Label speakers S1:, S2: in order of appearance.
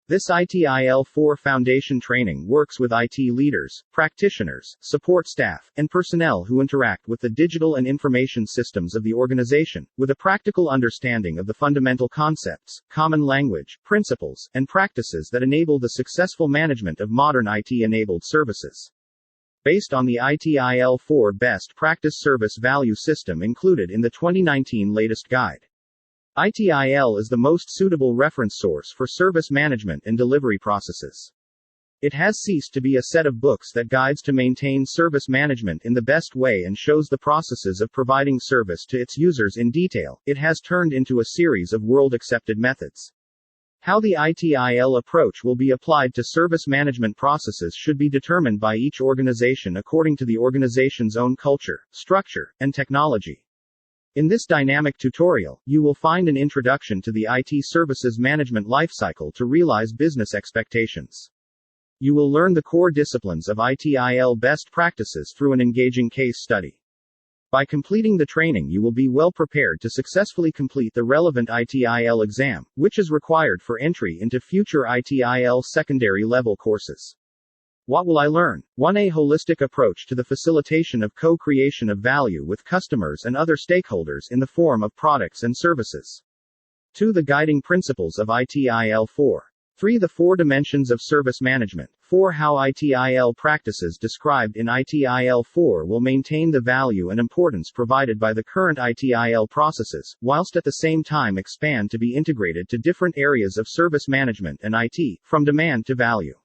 S1: This ITIL-4 foundation training works with IT leaders, practitioners, support staff, and personnel who interact with the digital and information systems of the organization, with a practical understanding of the fundamental concepts, common language, principles, and practices that enable the successful management of modern IT-enabled services. Based on the ITIL-4 Best Practice Service Value System included in the 2019 latest guide. ITIL is the most suitable reference source for service management and delivery processes. It has ceased to be a set of books that guides to maintain service management in the best way and shows the processes of providing service to its users in detail. It has turned into a series of world-accepted methods. How the ITIL approach will be applied to service management processes should be determined by each organization according to the organization's own culture, structure, and technology. In this dynamic tutorial, you will find an introduction to the IT services management lifecycle to realize business expectations. You will learn the core disciplines of ITIL best practices through an engaging case study. By completing the training, you will be well prepared to successfully complete the relevant ITIL exam, which is required for entry into future ITIL secondary level courses. What will I learn? 1. A holistic approach to the facilitation of co-creation of value with customers and other stakeholders in the form of products and services. 2. The guiding principles of ITIL-4. 3. The 4 dimensions of service management. 4. How ITIL practices described in ITIL-4 will maintain the value and importance provided by the current ITIL processes, whilst at the same time expand to be integrated to different areas of service management and IT, from demand to value.